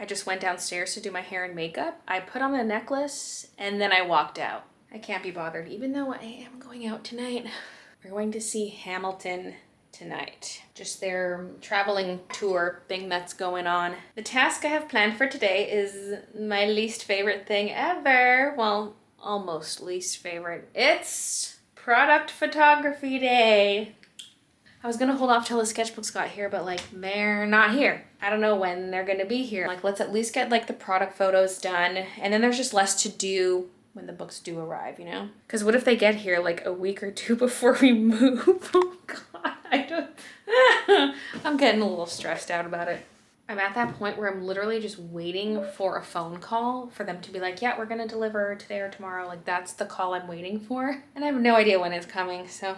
just went downstairs to do my hair and makeup. I put on the necklace and then I walked out. I can't be bothered, even though I am going out tonight. We're going to see Hamilton tonight. Just their traveling tour thing that's going on. The task I have planned for today is my least favorite thing ever. Well, almost least favorite. It's product photography day. I was gonna hold off till the sketchbooks got here, but like they're not here. I don't know when they're gonna be here. Like let's at least get like the product photos done, and then there's just less to do when the books do arrive, you know? Because what if they get here like a week or two before we move? Oh God, I don't. I'm getting a little stressed out about it. I'm at that point where I'm literally just waiting for a phone call for them to be like, yeah, we're gonna deliver today or tomorrow. Like that's the call I'm waiting for. And I have no idea when it's coming, so.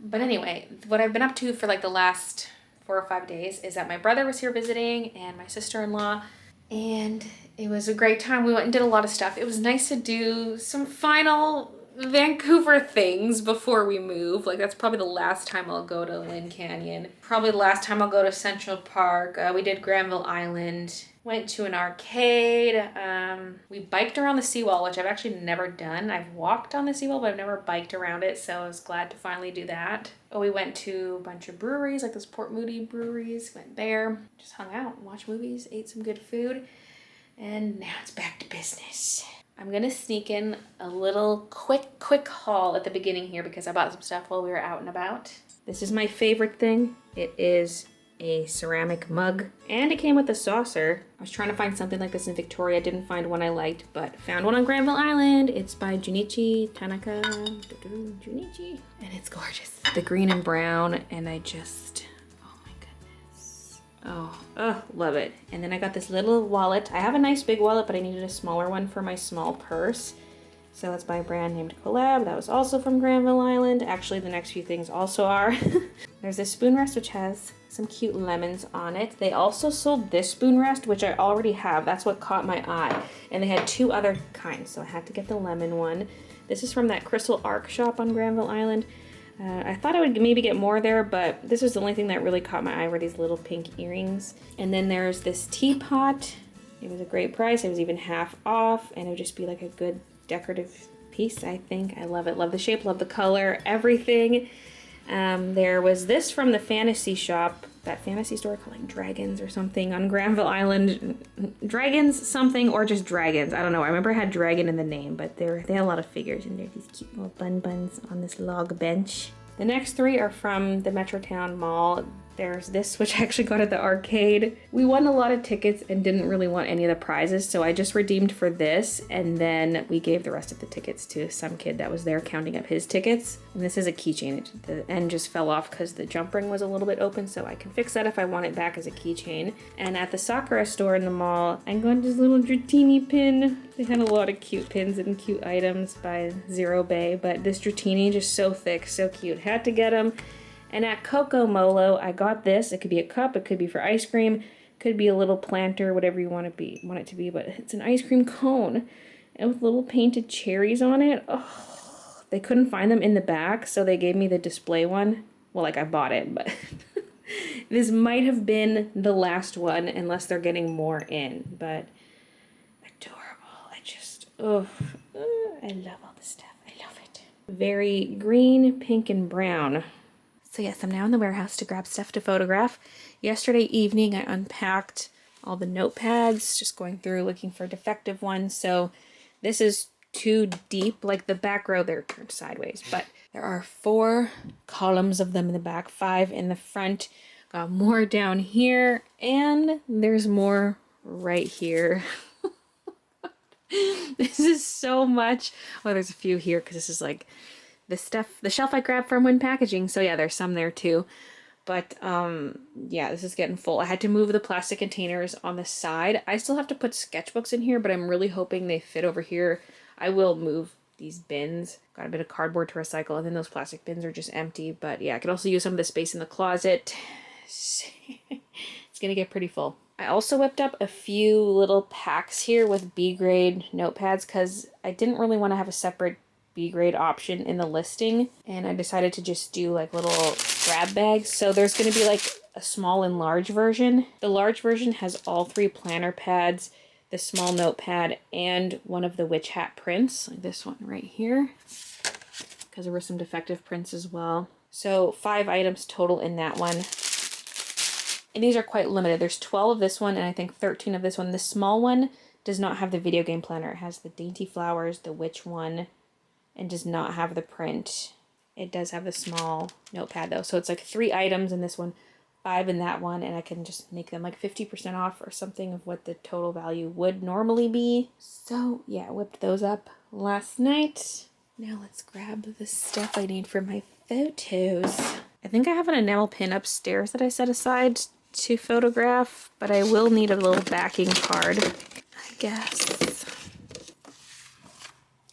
But anyway, what I've been up to for like the last 4 or 5 days is that my brother was here visiting and my sister-in-law, and it was a great time. We went and did a lot of stuff. It was nice to do some final Vancouver things before we move. Like that's probably the last time I'll go to Lynn Canyon. Probably the last time I'll go to Central Park. We did Granville Island. Went to an arcade. We biked around the seawall, which I've actually never done. I've walked on the seawall, but I've never biked around it, so I was glad to finally do that. Oh, we went to a bunch of breweries, like those Port Moody breweries. Went there, just hung out, watched movies, ate some good food, and now it's back to business. I'm gonna sneak in a little quick haul at the beginning here because I bought some stuff while we were out and about. This is my favorite thing. It is a ceramic mug, and it came with a saucer. I was trying to find something like this in Victoria. Didn't find one I liked, but found one on Granville Island. It's by Junichi Tanaka. Junichi. And it's gorgeous. The green and brown, and I just, oh my goodness. Oh, love it. And then I got this little wallet. I have a nice big wallet, but I needed a smaller one for my small purse. So it's by a brand named Collab. That was also from Granville Island. Actually, the next few things also are. There's this spoon rest, which has some cute lemons on it. They also sold this spoon rest, which I already have. That's what caught my eye. And they had 2 other kinds, so I had to get the lemon one. This is from that Crystal Arc shop on Granville Island. I thought I would maybe get more there, but this was the only thing that really caught my eye were these little pink earrings. And then there's this teapot. It was a great price. It was even half off, and it would just be like a good decorative piece, I think. I love it. Love the shape, love the color, everything. There was this from the fantasy shop, that fantasy store called like Dragons or something on Granville Island. Dragons something, or just Dragons. I don't know. I remember it had dragon in the name, but they had a lot of figures in there. These cute little buns on this log bench. The next 3 are from the Metrotown Mall. There's this, which I actually got at the arcade. We won a lot of tickets and didn't really want any of the prizes, so I just redeemed for this, and then we gave the rest of the tickets to some kid that was there counting up his tickets. And this is a keychain. The end just fell off because the jump ring was a little bit open, so I can fix that if I want it back as a keychain. And at the Sakura store in the mall, I got this little Dratini pin. They had a lot of cute pins and cute items by Zero Bay, but this Dratini just so thick, so cute. Had to get them. And at Coco Molo, I got this. It could be a cup, it could be for ice cream, could be a little planter, whatever you want it to be, but it's an ice cream cone and with little painted cherries on it. Oh, they couldn't find them in the back, so they gave me the display one. Well, like I bought it, but this might have been the last one unless they're getting more in, but adorable. I love all this stuff. I love it. Very green, pink, and brown. So yes, I'm now in the warehouse to grab stuff to photograph. Yesterday evening, I unpacked all the notepads, just going through looking for defective ones. So this is too deep, like the back row, they're turned sideways, but there are 4 columns of them in the back, 5 in the front. Got more down here, and there's more right here. This is so much. Oh, there's a few here because this is like the shelf I grabbed from when packaging. So yeah, there's some there too. But yeah, this is getting full. I had to move the plastic containers on the side. I still have to put sketchbooks in here, but I'm really hoping they fit over here. I will move these bins. Got a bit of cardboard to recycle, and then those plastic bins are just empty. But yeah, I could also use some of the space in the closet. It's gonna get pretty full. I also whipped up a few little packs here with B-grade notepads because I didn't really want to have a separate B-grade option in the listing, and I decided to just do like little grab bags. So there's going to be like a a small and large version. The large version has all 3 planner pads, the small notepad, and one of the witch hat prints, like this one right here, because there were some defective prints as well. So 5 items total in that one. And these are quite limited. There's 12 of this one and I think 13 of this one. The small one does not have the video game planner. It has the Dainty Flowers, the witch one, and does not have the print. It does have the small notepad though. So it's like 3 items in this one, 5 in that one, and I can just make them like 50% off or something of what the total value would normally be. So yeah, I whipped those up last night. Now let's grab the stuff I need for my photos. I think I have an enamel pin upstairs that I set aside to photograph, but I will need a little backing card, I guess.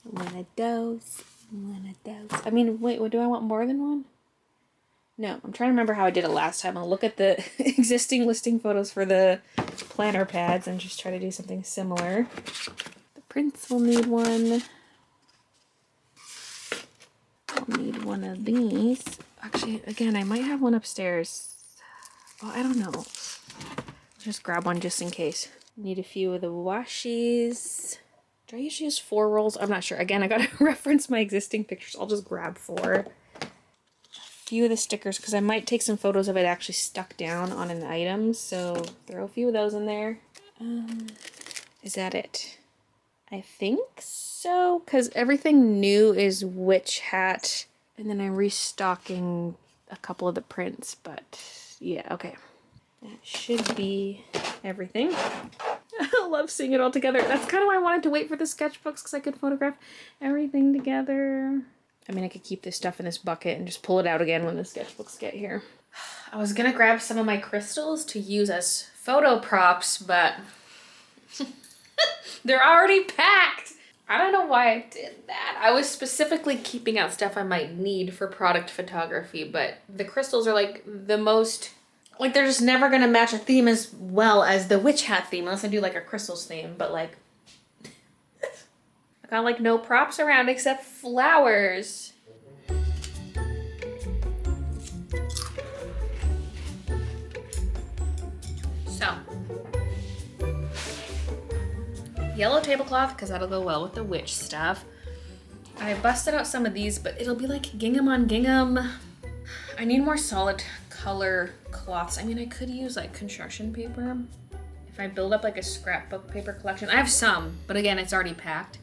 One of those. I mean, wait, do I want more than one? No, I'm trying to remember how I did it last time. I'll look at the existing listing photos for the planner pads and just try to do something similar. The prints will need one. I'll need one of these. Actually, again, I might have one upstairs. Oh, I don't know. Just grab one just in case. Need a few of the washies. Do I usually use 4 rolls? I'm not sure. Again, I gotta reference my existing pictures. I'll just grab 4. A few of the stickers, because I might take some photos of it actually stuck down on an item. So throw a few of those in there. Is that it? I think so, because everything new is witch hat. And then I'm restocking a couple of the prints, but yeah, okay. That should be everything. I love seeing it all together. That's kind of why I wanted to wait for the sketchbooks, because I could photograph everything together. I mean, I could keep this stuff in this bucket and just pull it out again when the sketchbooks get here. I was gonna grab some of my crystals to use as photo props, but they're already packed. I don't know why I did that. I was specifically keeping out stuff I might need for product photography, but the crystals are like the most, like they're just never gonna match a theme as well as the witch hat theme, unless I do like a crystals theme, but like, I got like no props around except flowers. So, yellow tablecloth, because that'll go well with the witch stuff. I busted out some of these, but it'll be like gingham on gingham. I need more solid color cloths. I mean, I could use like construction paper if I build up like a scrapbook paper collection. I have some, but again, it's already packed.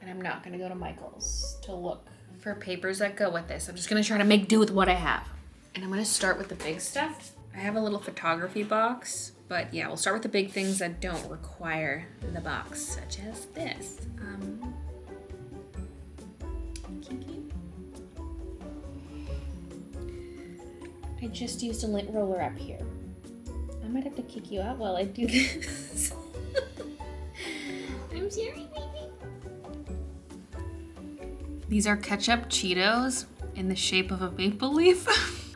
And I'm not gonna go to Michael's to look for papers that go with this. I'm just gonna try to make do with what I have. And I'm gonna start with the big stuff. I have a little photography box, but yeah, we'll start with the big things that don't require the box, such as this. Kiki. I just used a lint roller up here. I might have to kick you out while I do this. I'm sorry, baby. These are ketchup Cheetos in the shape of a maple leaf.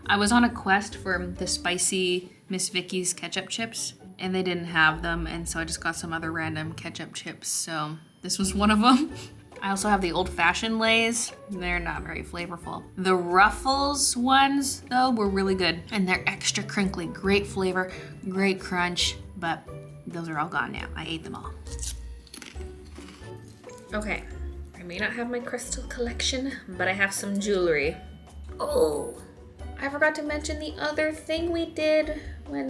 I was on a quest for the spicy Miss Vicky's ketchup chips, and they didn't have them, and so I just got some other random ketchup chips, so this was one of them. I also have the old-fashioned Lay's. They're not very flavorful. The Ruffles ones, though, were really good, and they're extra crinkly. Great flavor, great crunch, but those are all gone now. I ate them all. Okay, I may not have my crystal collection, but I have some jewelry. Oh, I forgot to mention the other thing we did when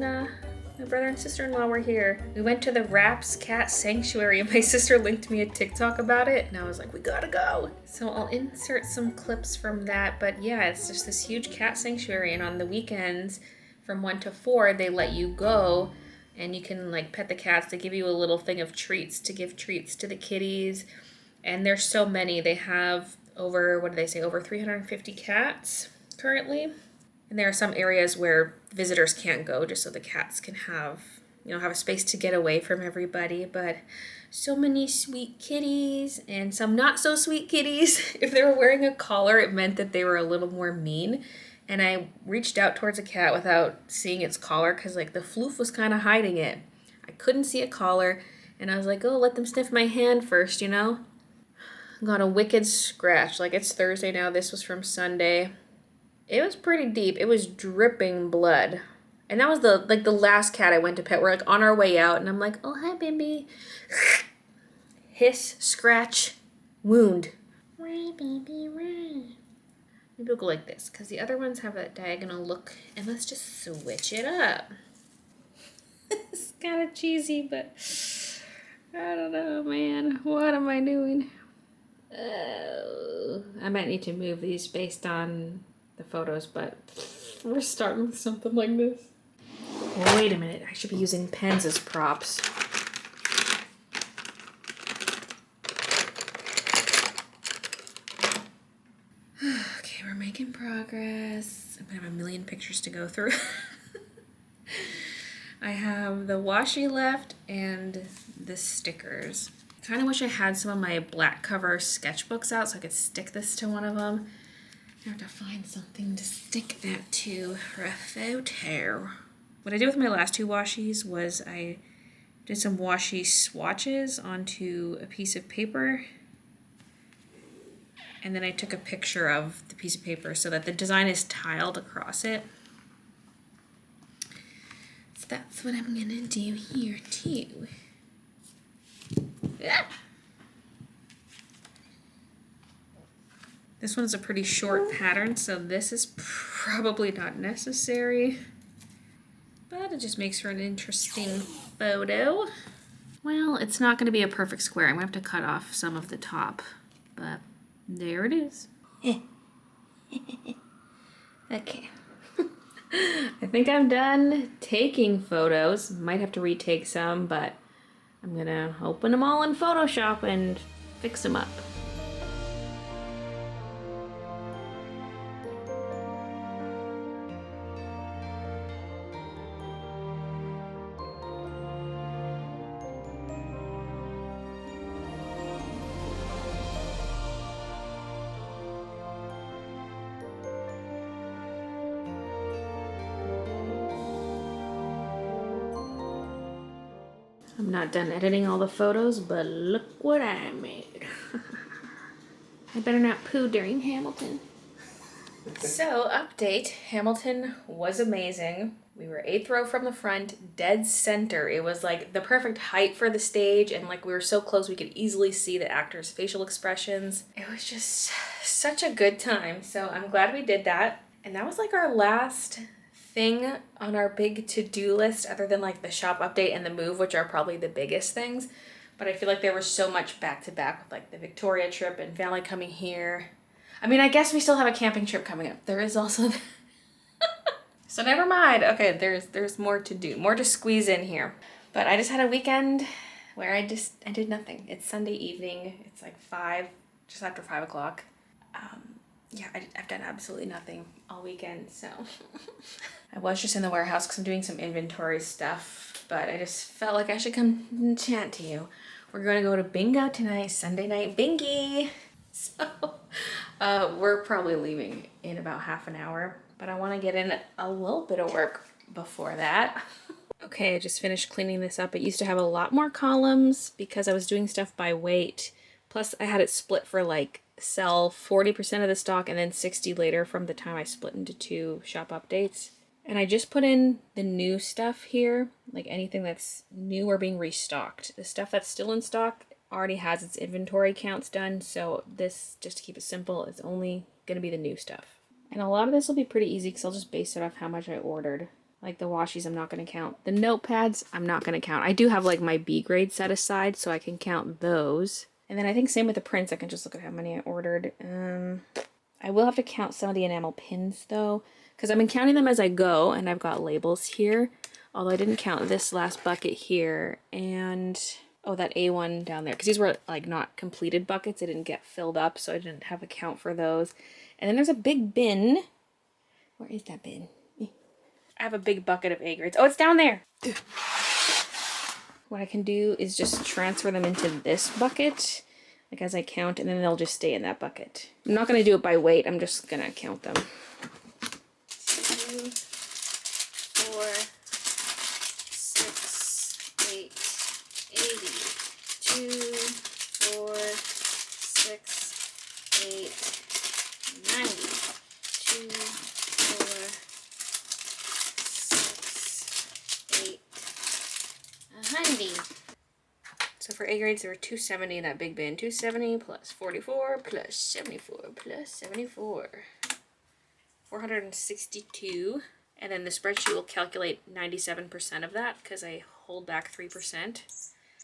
my brother and sister-in-law were here. We went to the Raps Cat Sanctuary, and my sister linked me a TikTok about it, and I was like, we gotta go. So I'll insert some clips from that, but yeah, it's just this huge cat sanctuary, and on the weekends from 1 to 4, they let you go, and you can like pet the cats. They give you a little thing of treats to give treats to the kitties, and there's so many. They have over, what do they say, over 350 cats currently. And there are some areas where visitors can't go just so the cats can have, have a space to get away from everybody. But so many sweet kitties and some not so sweet kitties. If they were wearing a collar, it meant that they were a little more mean. And I reached out towards a cat without seeing its collar because like the floof was kind of hiding it. I couldn't see a collar and I was like, oh, let them sniff my hand first, Got a wicked scratch. Like it's Thursday now. This was from Sunday. It was pretty deep. It was dripping blood. And that was the last cat I went to pet. We're like on our way out and I'm like, oh, hi, baby. Hiss, scratch, wound. Why, baby, why? Maybe we'll go like this because the other ones have that diagonal look. And let's just switch it up. It's kind of cheesy, but I don't know, man. What am I doing? I might need to move these based on the photos, but we're starting with something like this. Wait a minute, I should be using pens as props. Okay, we're making progress. I'm gonna have a million pictures to go through. I have the washi left and the stickers. I kind of wish I had some of my black cover sketchbooks out so I could stick this to one of them. I have to find something to stick that to for a photo. What I did with my last two washies was I did some washi swatches onto a piece of paper. And then I took a picture of the piece of paper so that the design is tiled across it. So that's what I'm gonna do here too. Ah! This one's a pretty short pattern, so this is probably not necessary. But it just makes for an interesting photo. Well, it's not gonna be a perfect square. I'm gonna have to cut off some of the top, but there it is. Okay. I think I'm done taking photos. Might have to retake some, but I'm gonna open them all in Photoshop and fix them up. I'm not done editing all the photos, but look what I made. I better not poo during Hamilton. So, update. Hamilton was amazing. We were 8th row from the front, dead center. It was like the perfect height for the stage, and like we were so close we could easily see the actors' facial expressions. It was just such a good time. So I'm glad we did that. And that was like our last thing on our big to-do list, other than like the shop update and the move, which are probably the biggest things. But I feel like there was so much back to back with like the Victoria trip and family coming here. I mean, I guess we still have a camping trip coming up. There is also so never mind. Okay, there's more to do, more to squeeze in here. But I just had a weekend where I did nothing. It's Sunday evening. It's like just after 5 o'clock. Yeah, I've done absolutely nothing all weekend, so. I was just in the warehouse because I'm doing some inventory stuff, but I just felt like I should come and chat to you. We're going to go to bingo tonight, Sunday night bingy. So, we're probably leaving in about half an hour, but I want to get in a little bit of work before that. Okay, I just finished cleaning this up. It used to have a lot more columns because I was doing stuff by weight. Plus, I had it split for like sell 40% of the stock and then 60 later from the time I split into 2 shop updates. And I just put in the new stuff here, like anything that's new or being restocked. The stuff that's still in stock already has its inventory counts done, so this, just to keep it simple, is only going to be the new stuff. And a lot of this will be pretty easy because I'll just base it off how much I ordered. Like the washies, I'm not going to count. The notepads, I'm not going to count. I do have like my B grade set aside, so I can count those. And then I think same with the prints, I can just look at how many I ordered. I will have to count some of the enamel pins though, because I've been counting them as I go, and I've got labels here. Although I didn't count this last bucket here, and oh, that A1 down there, because these were like not completed buckets. They didn't get filled up, so I didn't have a count for those. And then there's a big bin. Where is that bin? I have a big bucket of A grades. Oh, it's down there. What I can do is just transfer them into this bucket, like as I count, and then they'll just stay in that bucket. I'm not going to do it by weight. I'm just going to count them. 2, 4, 6, 8, 80. 2, 4, 6, 8, 90. 2, 4, 6, 90. So for A grades, there were 270 in that big bin. 270 plus 44 plus 74 plus 74. 462. And then the spreadsheet will calculate 97% of that because I hold back 3%.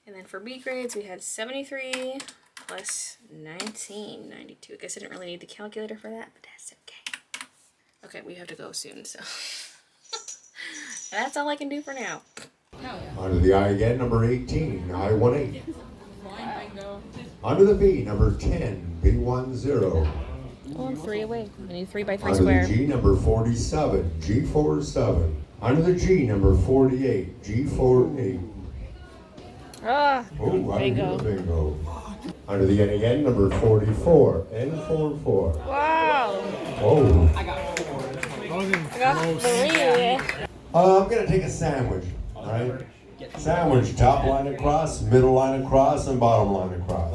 And then for B grades, we had 73 plus 19, 92. I guess I didn't really need the calculator for that, but that's okay. Okay, we have to go soon, so that's all I can do for now. Onto the I again, number 18, I18. Onto the B, number 10, B10. Oh, I'm 3 away. I need 3 by 3 Onto square. the G, number 47, G47. Onto the G, number 48, G48. Ah, Oh, bingo. Bingo. Onto the N again, number 44, N44. Wow. Oh. I got 3. I'm going to take a sandwich, all right? Sandwich, top line across, middle line across, and bottom line across.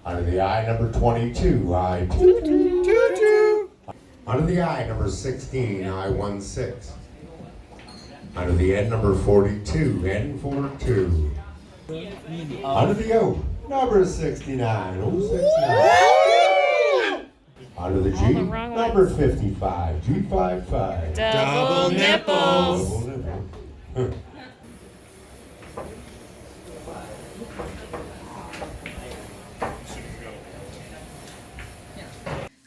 Onto the I, number 22, I2. Onto the I, number 16, I16. Onto the N, number 42, N42. Onto the O, number 69, O69. Onto the G, number 55, G55. Double nipples. Double nipple.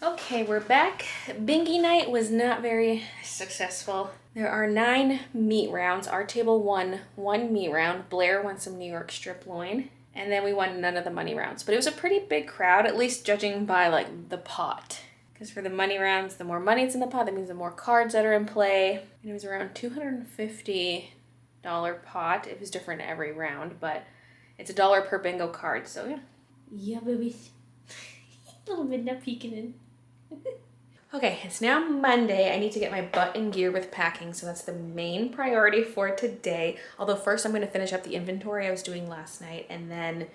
Okay, we're back. Bingy night was not very successful. There are 9 meat rounds. Our table won 1 meat round. Blair won some New York strip loin. And then we won none of the money rounds. But it was a pretty big crowd, at least judging by like the pot. Because for the money rounds, the more money's in the pot, that means the more cards that are in play. And it was around $250 pot. It was different every round, but it's $1 per bingo card. So yeah. Yeah, babies. A little bit now peeking in. Okay, it's now Monday. I need to get my butt in gear with packing, so that's the main priority for today. Although first I'm going to finish up the inventory I was doing last night and then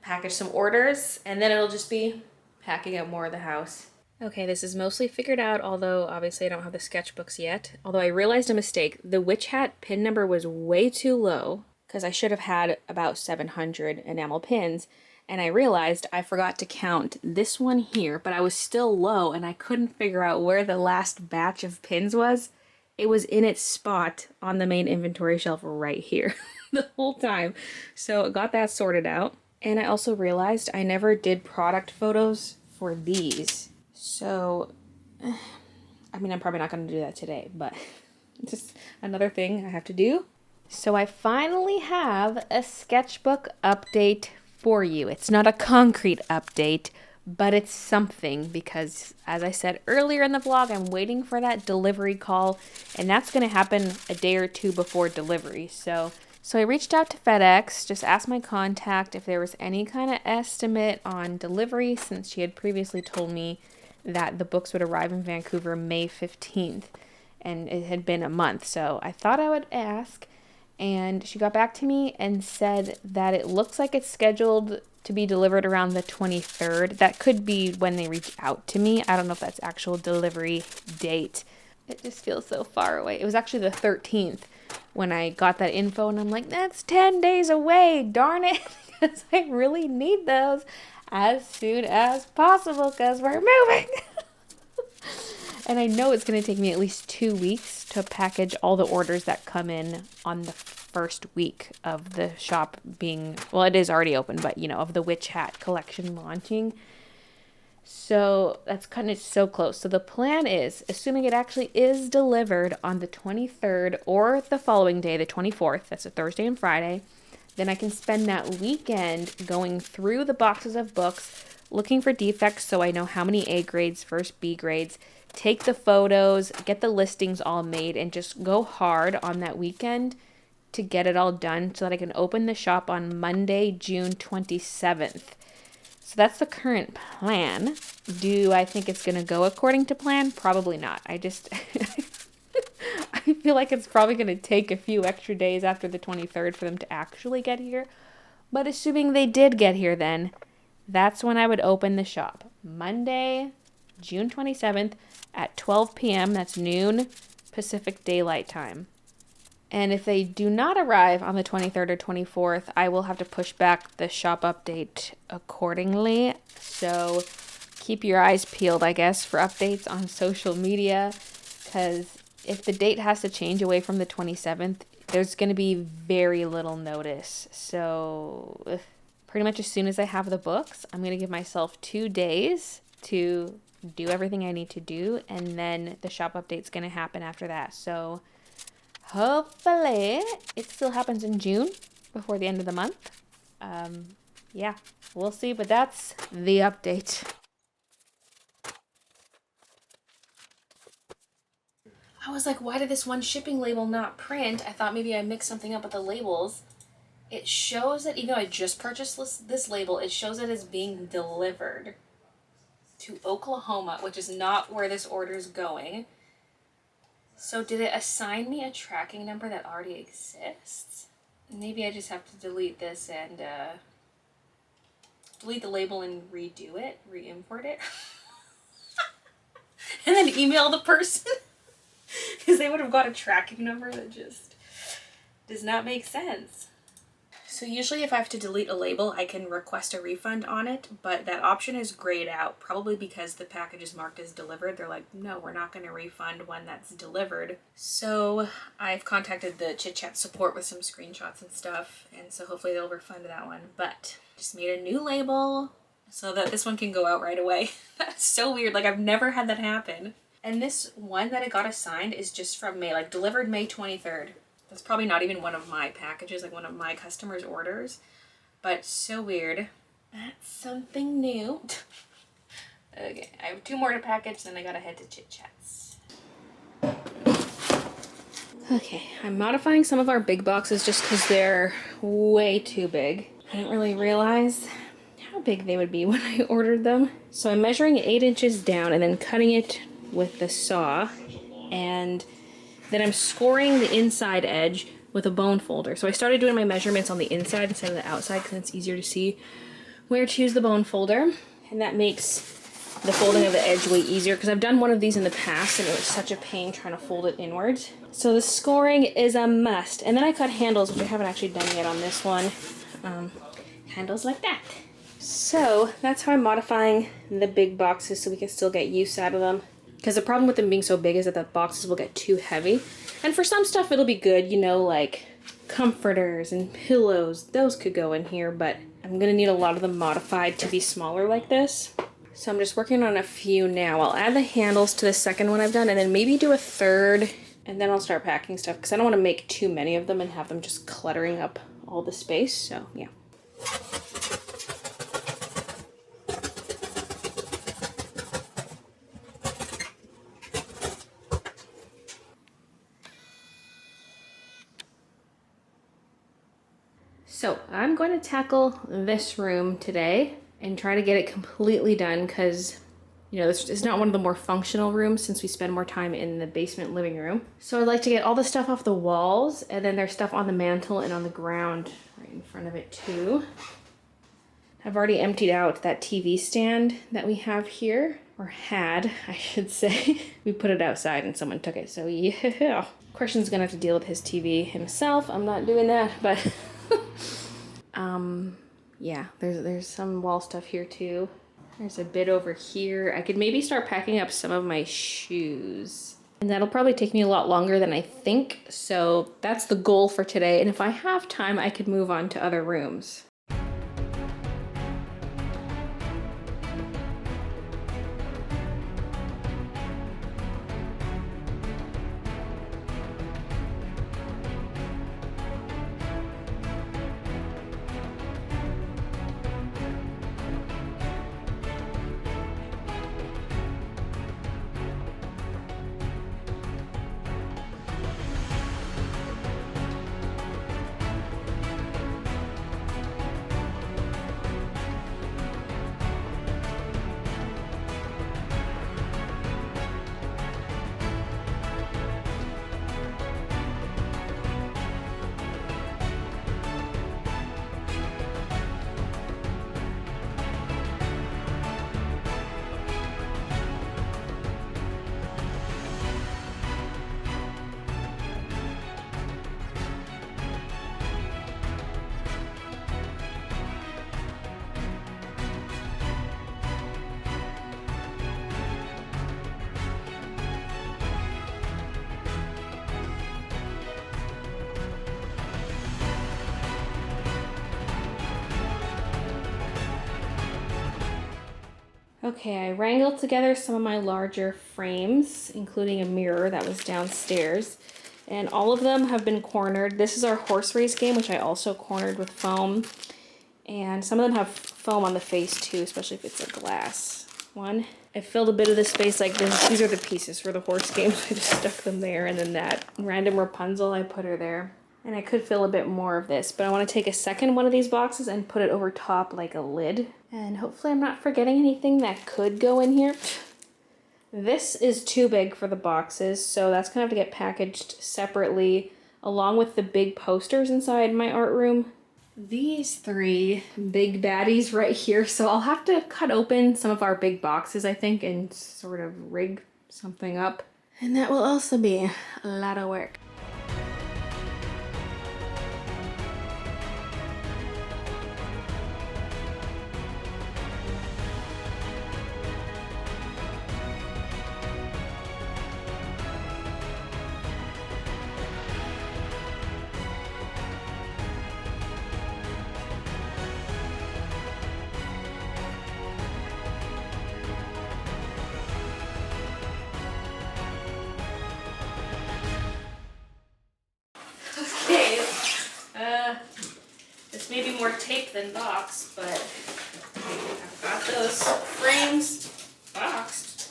package some orders, and then it'll just be packing up more of the house. Okay, this is mostly figured out, although obviously I don't have the sketchbooks yet. Although I realized a mistake. The witch hat pin number was way too low because I should have had about 700 enamel pins. And I realized I forgot to count this one here, but I was still low and I couldn't figure out where the last batch of pins was. It was in its spot on the main inventory shelf right here the whole time. So I got that sorted out. And I also realized I never did product photos for these. So, I mean, I'm probably not going to do that today, but just another thing I have to do. So I finally have a sketchbook update for you. It's not a concrete update, but it's something because, as I said earlier in the vlog, I'm waiting for that delivery call, and that's going to happen a day or 2 before delivery. So I reached out to FedEx, just asked my contact if there was any kind of estimate on delivery, since she had previously told me that the books would arrive in Vancouver May 15th, and it had been a month. So I thought I would ask. And she got back to me and said that it looks like it's scheduled to be delivered around the 23rd. That could be when they reach out to me. I don't know if that's actual delivery date. It just feels so far away. It was actually the 13th when I got that info, and I'm like, that's 10 days away, darn it. Because I really need those as soon as possible because we're moving. And I know it's going to take me at least 2 weeks to package all the orders that come in on the first week of the shop being, well, it is already open, but, you know, of the Witch Hat collection launching. So that's kind of so close. So the plan is, assuming it actually is delivered on the 23rd or the following day, the 24th, that's a Thursday and Friday, then I can spend that weekend going through the boxes of books, looking for defects so I know how many A grades versus B grades, take the photos, get the listings all made, and just go hard on that weekend to get it all done so that I can open the shop on Monday, June 27th. So that's the current plan. Do I think it's going to go according to plan? Probably not. I feel like it's probably going to take a few extra days after the 23rd for them to actually get here. But assuming they did get here then, that's when I would open the shop. Monday, June 27th at 12 p.m. That's noon Pacific Daylight Time. And if they do not arrive on the 23rd or 24th, I will have to push back the shop update accordingly. So keep your eyes peeled, I guess, for updates on social media, because if the date has to change away from the 27th, there's going to be very little notice. So pretty much as soon as I have the books, I'm going to give myself 2 days to do everything I need to do, and then the shop update's going to happen after that. So hopefully it still happens in June before the end of the month. Yeah, we'll see, but that's the update. I was like, why did this one shipping label not print? I thought maybe I mixed something up with the labels. It shows that even though I just purchased this label, it shows that it's being delivered to Oklahoma, which is not where this order is going. So did it assign me a tracking number that already exists? Maybe I just have to delete this and delete the label and redo it, re-import it. And then email the person. Because they would have got a tracking number that just does not make sense. So usually if I have to delete a label, I can request a refund on it, but that option is grayed out, probably because the package is marked as delivered. They're like, no, we're not going to refund when that's delivered. So I've contacted the Chit Chat support with some screenshots and stuff, and so hopefully they'll refund that one. But just made a new label so that this one can go out right away. That's so weird. Like, I've never had that happen. And this one that I got assigned is just from May, like delivered May 23rd. That's probably not even one of my packages, like one of my customers' orders. But so weird. That's something new. Okay, I have 2 more to package, then I gotta head to Chit Chats. Okay, I'm modifying some of our big boxes just because they're way too big. I didn't really realize how big they would be when I ordered them. So I'm measuring 8 inches down and then cutting it with the saw, and then I'm scoring the inside edge with a bone folder. So I started doing my measurements on the inside instead of the outside because it's easier to see where to use the bone folder, and that makes the folding of the edge way easier because I've done one of these in the past and it was such a pain trying to fold it inwards. So the scoring is a must. And then I cut handles, which I haven't actually done yet on this one. Handles like that. So that's how I'm modifying the big boxes so we can still get use out of them. Because the problem with them being so big is that the boxes will get too heavy. And for some stuff it'll be good, you know, like comforters and pillows. Those could go in here, but I'm going to need a lot of them modified to be smaller like this. So I'm just working on a few now. I'll add the handles to the second one I've done and then maybe do a third. And then I'll start packing stuff because I don't want to make too many of them and have them just cluttering up all the space. So yeah. So I'm going to tackle this room today and try to get it completely done because, you know, this is not one of the more functional rooms since we spend more time in the basement living room. So I'd like to get all the stuff off the walls, and then there's stuff on the mantle and on the ground right in front of it too. I've already emptied out that TV stand that we have here, or had, I should say. We put it outside and someone took it, so yeah. Christian's gonna have to deal with his TV himself. I'm not doing that, but yeah, there's some wall stuff here too. There's a bit over here. I could maybe start packing up some of my shoes. And that'll probably take me a lot longer than I think. So that's the goal for today. And if I have time, I could move on to other rooms. Okay, I wrangled together some of my larger frames, including a mirror that was downstairs. And all of them have been cornered. This is our horse race game, which I also cornered with foam. And some of them have foam on the face too, especially if it's a glass one. I filled a bit of the space like this. These are the pieces for the horse game, so I just stuck them there. And then that random Rapunzel, I put her there. And I could fill a bit more of this, but I want to take a second one of these boxes and put it over top like a lid. And hopefully I'm not forgetting anything that could go in here. This is too big for the boxes, so that's gonna have to get packaged separately along with the big posters inside my art room. These three big baddies right here, so I'll have to cut open some of our big boxes, I think, and sort of rig something up. And that will also be a lot of work. This may be more tape than box, but I've got those frames boxed.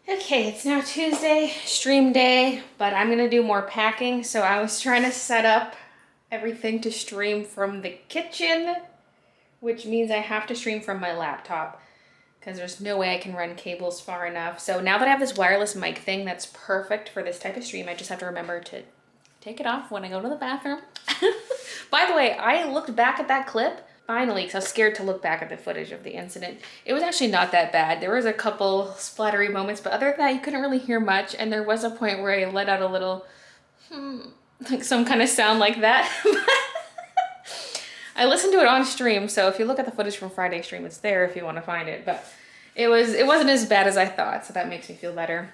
Okay, it's now Tuesday, stream day, but I'm gonna do more packing. So I was trying to set up everything to stream from the kitchen, which means I have to stream from my laptop because there's no way I can run cables far enough. So now that I have this wireless mic thing that's perfect for this type of stream, I just have to remember to take it off when I go to the bathroom. By the way, I looked back at that clip finally because I was scared to look back at the footage of the incident. It was actually not that bad. There was a couple splattery moments, but other than that, you couldn't really hear much. And there was a point where I let out a little, like some kind of sound like that. I listened to it on stream, so if you look at the footage from Friday's stream, it's there if you want to find it. But it wasn't as bad as I thought, so that makes me feel better.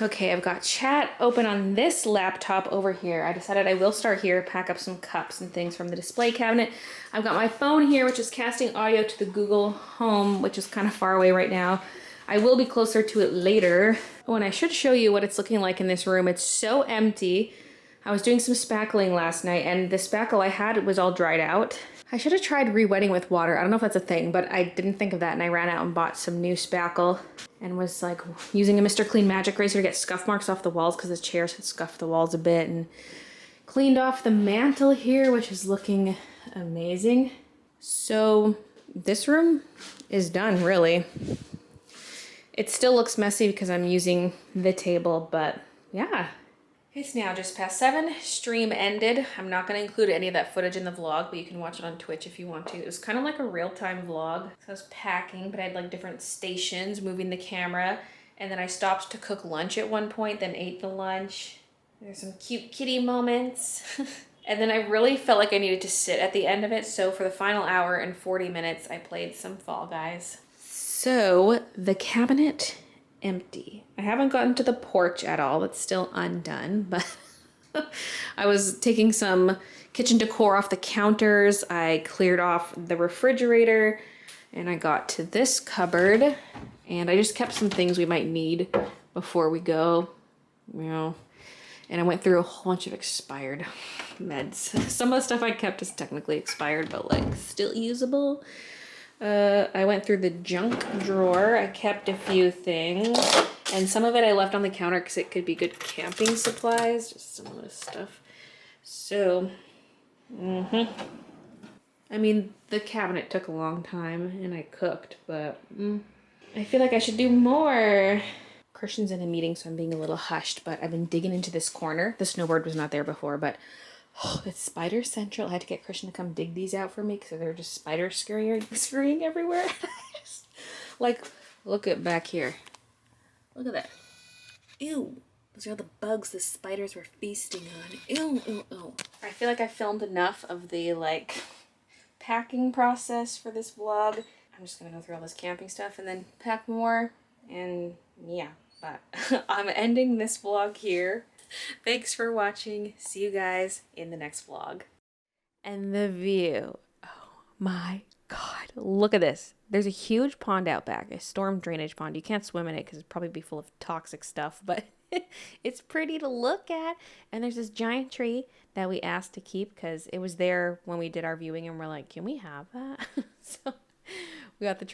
Okay, I've got chat open on this laptop over here. I decided I will start here, pack up some cups and things from the display cabinet. I've got my phone here, which is casting audio to the Google Home, which is kind of far away right now. I will be closer to it later. Oh, and I should show you what it's looking like in this room. It's so empty. I was doing some spackling last night, and the spackle I had was all dried out. I should have tried re-wetting with water. I don't know if that's a thing, but I didn't think of that, and I ran out and bought some new spackle and was like using a Mr. Clean Magic Eraser to get scuff marks off the walls because the chairs had scuffed the walls a bit, and cleaned off the mantle here, which is looking amazing. So this room is done, really. It still looks messy because I'm using the table, but yeah. It's now just past 7. Stream ended. I'm not going to include any of that footage in the vlog, but you can watch it on Twitch if you want to. It was kind of like a real-time vlog. So I was packing, but I had like different stations, moving the camera. And then I stopped to cook lunch at one point, then ate the lunch. There's some cute kitty moments. And then I really felt like I needed to sit at the end of it. So for the final hour and 40 minutes, I played some Fall Guys. So the cabinet empty. I haven't gotten to the porch at all. It's still undone, but I was taking some kitchen decor off the counters. I cleared off the refrigerator and I got to this cupboard and I just kept some things we might need before we go, you know, and I went through a whole bunch of expired meds. Some of the stuff I kept is technically expired, but like still usable. I went through the junk drawer. I kept a few things, and some of it I left on the counter because it could be good camping supplies, just some of this stuff. So, I mean, the cabinet took a long time, and I cooked, but I feel like I should do more. Christian's in a meeting, so I'm being a little hushed, but I've been digging into this corner. The snowboard was not there before, but it's spider central. I had to get Christian to come dig these out for me because they're just spiders scurrying everywhere. Like, look at back here. Look at that. Ew. Those are the bugs the spiders were feasting on. Ew, ew, ew. I feel like I filmed enough of the, like, packing process for this vlog. I'm just gonna go through all this camping stuff and then pack more. And, yeah. But I'm ending this vlog here. Thanks for watching. See you guys in the next vlog. And the view. Oh my God, look at this. There's a huge pond out back, a storm drainage pond. You can't swim in it because it'd probably be full of toxic stuff, but it's pretty to look at. And there's this giant tree that we asked to keep because it was there when we did our viewing, and we're like, can we have that? So we got the tree.